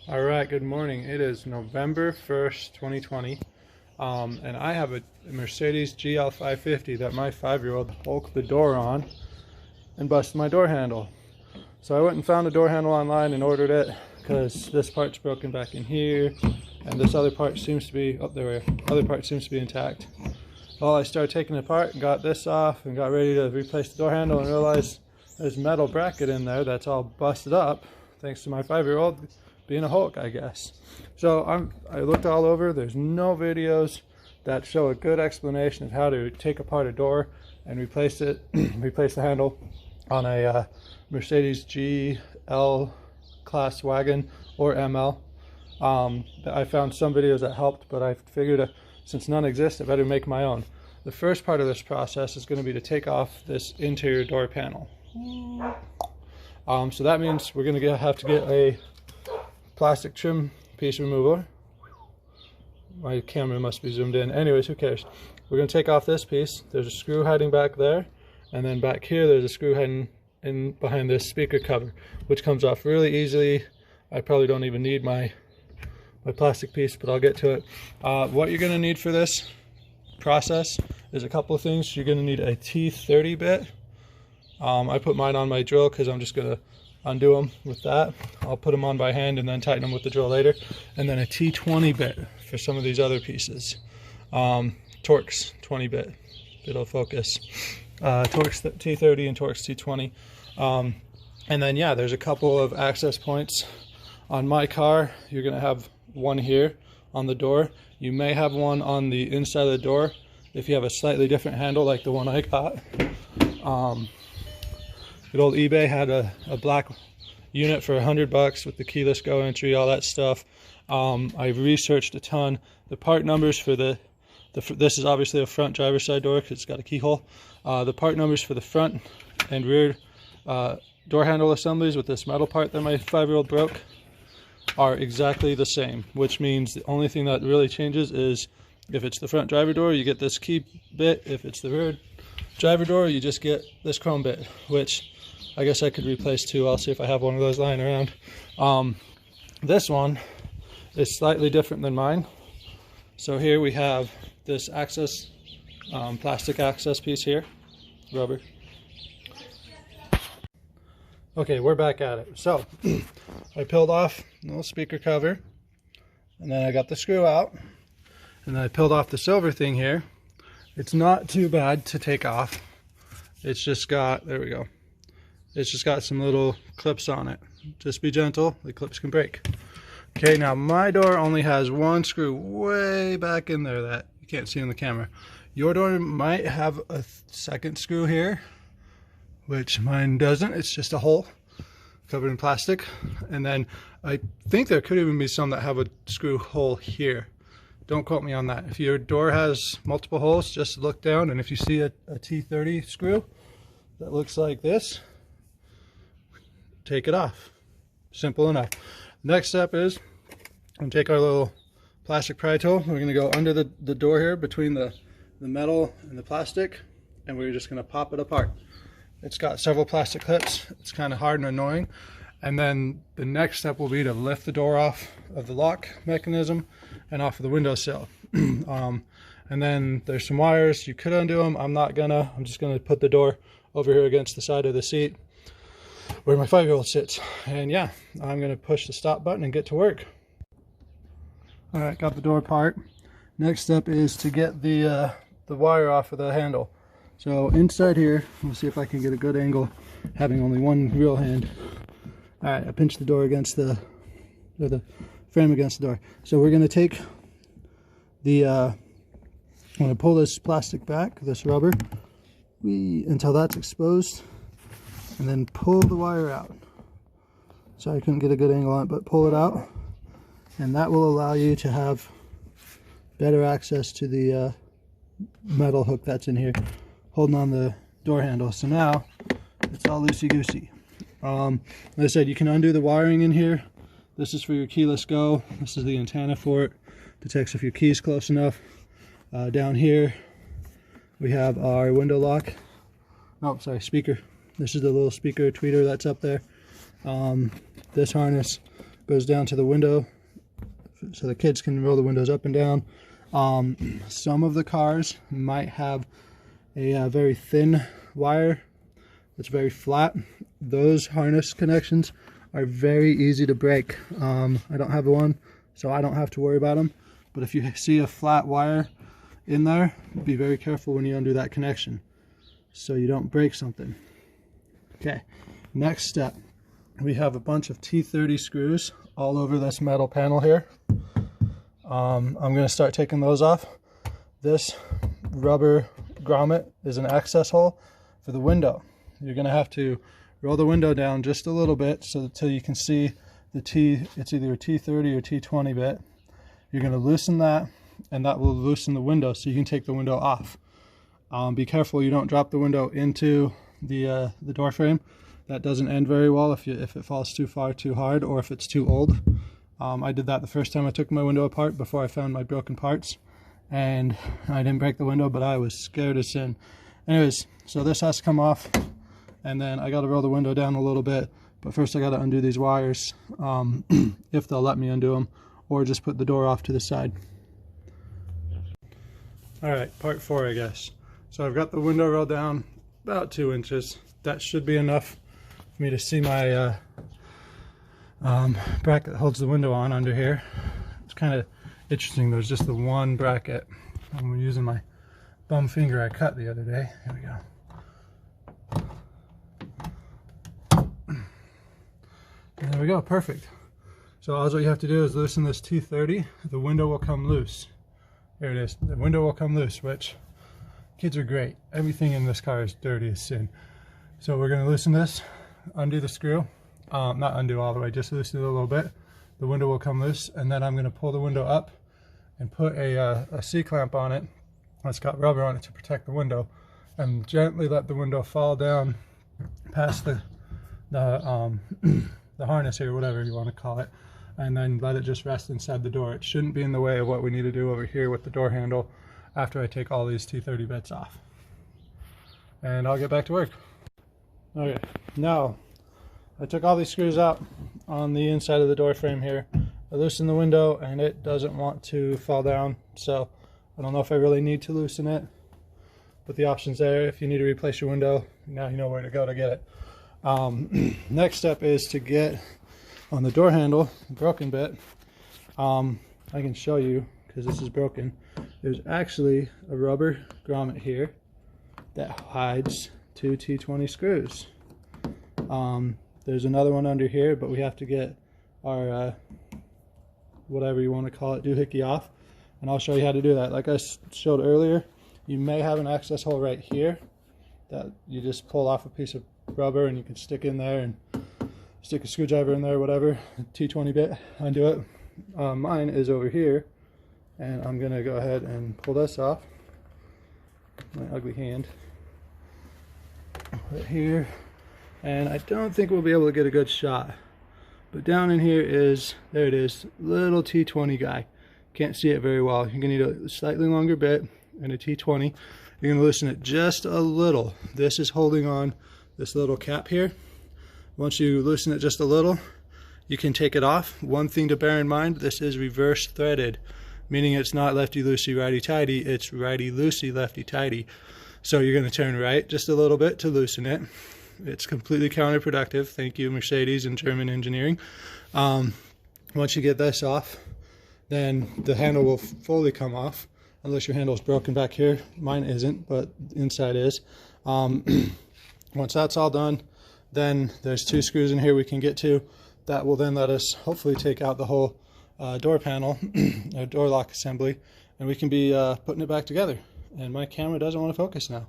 All right, good morning. It is November 1st, 2020, and I have a Mercedes GL 550 that my 5-year-old broke the door on and busted my door handle. So I went and found a door handle online and ordered it because this part's broken back in here, and this other part seems to be, other part seems to be intact. Well, I started taking it apart and got this off and got ready to replace the door handle and realized there's a metal bracket in there that's all busted up, thanks to my 5-year-old being a Hulk, I guess. So I looked all over. There's no videos that show a good explanation of how to take apart a door and replace it, replace the handle on a Mercedes GL class wagon or ML. I found some videos that helped, but I figured since none exist, I better make my own. The first part of this process is going to be to take off this interior door panel. So that means we're going to have to get a plastic trim piece remover. My camera must be zoomed in. Anyways, who cares? We're going to take off this piece. There's a screw hiding back there, and then back here there's a screw hiding in behind this speaker cover, which comes off really easily. I probably don't even need my plastic piece, but I'll get to it. What you're going to need for this process is a couple of things. You're going to need a T30 bit. I put mine on my drill because I'm just going to undo them with that. I'll put them on by hand and then tighten them with the drill later. And then a T20 bit for some of these other pieces. Torx 20 bit, it'll focus. Torx T30 and Torx T20. And then yeah, there's a couple of access points on my car. You're gonna have one here on the door. You may have one on the inside of the door if you have a slightly different handle like the one I got. Good old eBay had a black unit for $100 with the keyless go entry, all that stuff. I've researched a ton. The part numbers for this is obviously a front driver's side door because it's got a keyhole. The part numbers for the front and rear door handle assemblies with this metal part that my 5-year-old broke are exactly the same, which means the only thing that really changes is if it's the front driver door, you get this key bit. If it's the rear driver door, you just get this chrome bit, which I guess I could replace too. I'll see if I have one of those lying around. This one is slightly different than mine. So here we have this access, plastic access piece here, rubber. Okay, we're back at it. So I peeled off the little speaker cover, and then I got the screw out, and then I peeled off the silver thing here. It's not too bad to take off. It's just got, there we go. It's just got some little clips on it. Just be gentle, the clips can break. Okay, now my door only has one screw way back in there that you can't see on the camera. Your door might have a second screw here, which mine doesn't. It's just a hole covered in plastic. And then I think there could even be some that have a screw hole here. Don't quote me on that. If your door has multiple holes, just look down, and if you see a T30 screw that looks like this, take it off. Simple enough. Next step is I'm going to take our little plastic pry tool. We're going to go under the door here between the metal and the plastic, and we're just going to pop it apart. It's got several plastic clips. It's kind of hard and annoying. And then the next step will be to lift the door off of the lock mechanism and off of the windowsill. And then there's some wires. You could undo them. I'm not gonna. I'm just gonna put the door over here against the side of the seat where my 5-year-old sits. And yeah, I'm gonna push the stop button and get to work. All right, got the door apart. Next step is to get the wire off of the handle. So inside here, we'll see if I can get a good angle having only one real hand. All right, I pinched the door against the frame against the door. So we're gonna take I'm gonna pull this plastic back, this rubber, until that's exposed, and then pull the wire out. Sorry, I couldn't get a good angle on it, but pull it out, and that will allow you to have better access to the metal hook that's in here, holding on the door handle. So now it's all loosey-goosey. Like I said, you can undo the wiring in here. This is for your keyless go. This is the antenna for it. Detects if your key is close enough. Down here we have our window lock. Oh, sorry, speaker. This is the little speaker tweeter that's up there. This harness goes down to the window so the kids can roll the windows up and down. Some of the cars might have a very thin wire that's very flat. Those harness connections are very easy to break. I don't have one, so I don't have to worry about them. But if you see a flat wire in there, be very careful when you undo that connection so you don't break something. Okay, next step. We have a bunch of T30 screws all over this metal panel here. I'm going to start taking those off. This rubber grommet is an access hole for the window. You're going to have to roll the window down just a little bit until you can see the T. It's either a T30 or T20 bit. You're going to loosen that, and that will loosen the window so you can take the window off. Be careful you don't drop the window into the door frame. That doesn't end very well if it falls too far too hard, or if it's too old. I did that the first time I took my window apart before I found my broken parts, and I didn't break the window, but I was scared as sin. Anyways, so this has to come off, and then I got to roll the window down a little bit, but first I got to undo these wires, if they'll let me undo them, or just put the door off to the side. Alright, part 4, I guess. So I've got the window rolled down about 2 inches. That should be enough for me to see my bracket that holds the window on under here. It's kind of interesting, there's just the one bracket. I'm using my bum finger I cut the other day. Here we go. And there we go, perfect. So all you have to do is loosen this T30. The window will come loose. Here it is. The window will come loose, which kids are great. Everything in this car is dirty as sin. So we're going to loosen this, undo the screw. Not undo all the way, just loosen it a little bit. The window will come loose, and then I'm going to pull the window up and put a C-clamp on it. It's got rubber on it to protect the window, and gently let the window fall down past the harness here, whatever you want to call it, and then let it just rest inside the door. It shouldn't be in the way of what we need to do over here with the door handle after I take all these T30 bits off. And I'll get back to work. Okay, now I took all these screws out on the inside of the door frame here. I loosened the window and it doesn't want to fall down, so I don't know if I really need to loosen it, but the option's there. If you need to replace your window, now you know where to go to get it. Next step is to get on the door handle, the broken bit. I can show you because this is broken. There's actually a rubber grommet here that hides 2 T20 screws. There's another one under here, but we have to get our whatever you want to call it doohickey off, and I'll show you how to do that. Like I showed earlier, you may have an access hole right here that you just pull off a piece of rubber and you can stick in there and stick a screwdriver in there, whatever, T20 bit, undo it. Mine is over here, and I'm gonna go ahead and pull this off. My ugly hand. Right here, and I don't think we'll be able to get a good shot, but down in here is, there it is, little T20 guy. Can't see it very well. You're gonna need a slightly longer bit and a T20. You're gonna loosen it just a little. This is holding on this little cap here. Once you loosen it just a little, you can take it off. One thing to bear in mind, this is reverse threaded, meaning it's not lefty loosey righty tighty, it's righty loosey lefty tighty. So you're going to turn right just a little bit to loosen it. It's completely counterproductive. Thank you, Mercedes and German engineering. Once you get this off, then the handle will fully come off, unless your handle is broken back here. Mine isn't, but inside is. Once that's all done, then there's 2 screws in here we can get to. That will then let us hopefully take out the whole door panel, or door lock assembly, and we can be putting it back together. And my camera doesn't want to focus now.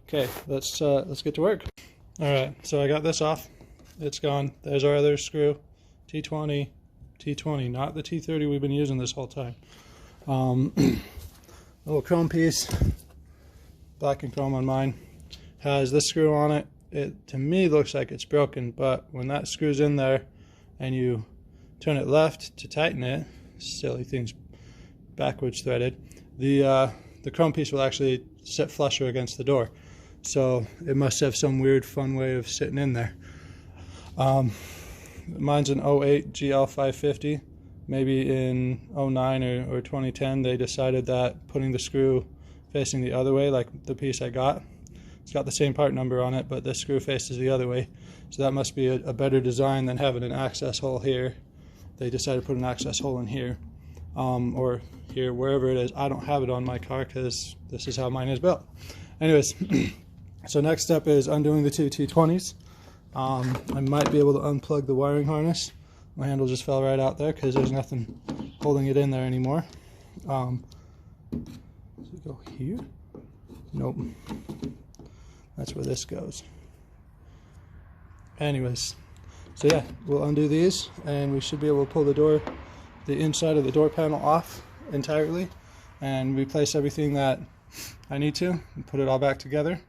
Okay, let's get to work. All right, so I got this off. It's gone. There's our other screw, T20, not the T30 we've been using this whole time. Little chrome piece, black and chrome on mine, has this screw on it. It to me looks like it's broken, but when that screw's in there and you turn it left to tighten it, silly thing's backwards threaded, the chrome piece will actually sit flusher against the door. So it must have some weird fun way of sitting in there. Mine's an 08 GL550. Maybe in 09 or 2010 they decided that putting the screw facing the other way, like the piece I got, it's got the same part number on it, but this screw faces the other way, so that must be a better design than having an access hole here. They decided to put an access hole in here, or here, wherever it is. I don't have it on my car because this is how mine is built. Anyways, so next step is undoing the two T20s. I might be able to unplug the wiring harness. My handle just fell right out there because there's nothing holding it in there anymore. Does it go here? Nope. That's where this goes. Anyways, so yeah, we'll undo these and we should be able to pull the inside of the door panel off entirely and replace everything that I need to and put it all back together.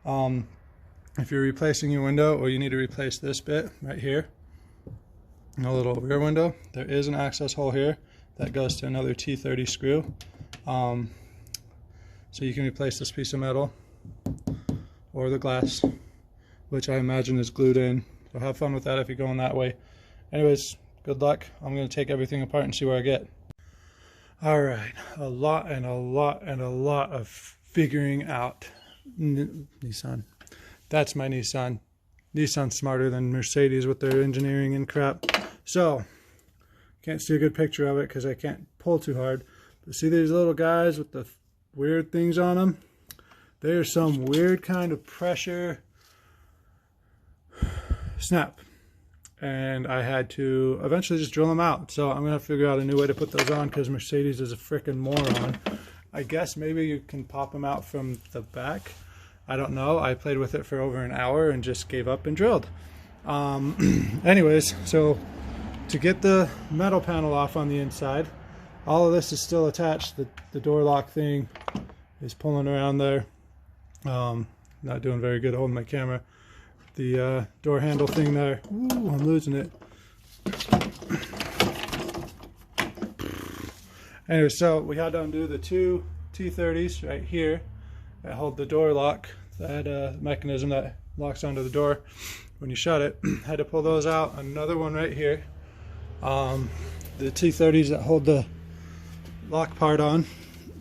If you're replacing your window, or you need to replace this bit right here, a little rear window, there is an access hole here that goes to another T30 screw. So you can replace this piece of metal or the glass, which I imagine is glued in. So have fun with that if you're going that way. Anyways, good luck. I'm going to take everything apart and see where I get. Alright, a lot of figuring out. Nissan. That's my Nissan. Nissan's smarter than Mercedes with their engineering and crap. So, can't see a good picture of it because I can't pull too hard. But see these little guys with the weird things on them? There's some weird kind of pressure snap. And I had to eventually just drill them out. So I'm going to have to figure out a new way to put those on because Mercedes is a freaking moron. I guess maybe you can pop them out from the back. I don't know. I played with it for over an hour and just gave up and drilled. Anyways, so to get the metal panel off on the inside, all of this is still attached. The door lock thing is pulling around there. Not doing very good holding my camera. The door handle thing there. Ooh, I'm losing it. Anyway, so we had to undo the two T30s right here that hold the door lock, that mechanism that locks onto the door when you shut it. Had to pull those out. Another one right here. The T30s that hold the lock part on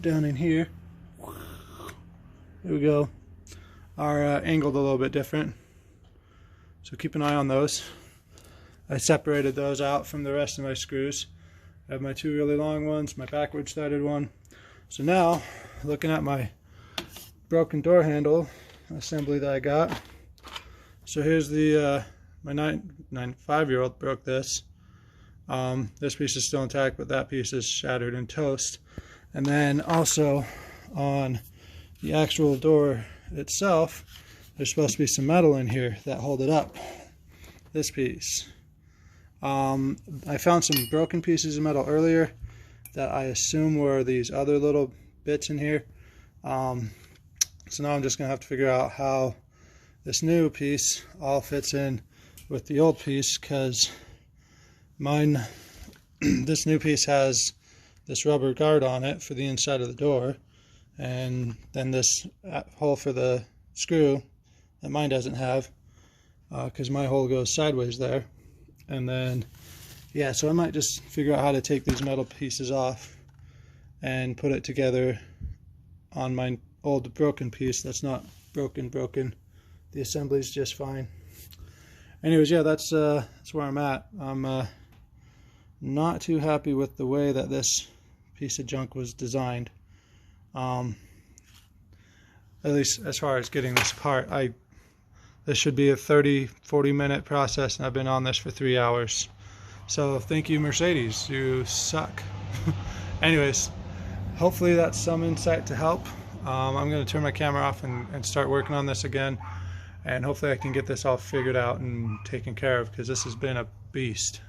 down in here. Here we go. Are angled a little bit different. So keep an eye on those. I separated those out from the rest of my screws. I have my two really long ones, my backwards threaded one. So now, looking at my broken door handle assembly that I got. So here's the, my 5-year-old broke this. This piece is still intact, but that piece is shattered and toast. And then also on the actual door itself, there's supposed to be some metal in here that hold it up. This piece. I found some broken pieces of metal earlier that I assume were these other little bits in here. So now I'm just going to have to figure out how this new piece all fits in with the old piece, because mine, this new piece has this rubber guard on it for the inside of the door, and then this hole for the screw that mine doesn't have, because my hole goes sideways there. And then, yeah, so I might just figure out how to take these metal pieces off and put it together on my old broken piece that's not broken. The assembly's just fine. Anyways, yeah, that's where I'm at. I'm not too happy with the way that this piece of junk was designed. At least as far as getting this apart. This should be a 30-40 minute process, and I've been on this for 3 hours. So thank you, Mercedes, you suck. Anyways, hopefully that's some insight to help. I'm going to turn my camera off and start working on this again, and hopefully I can get this all figured out and taken care of, because this has been a beast.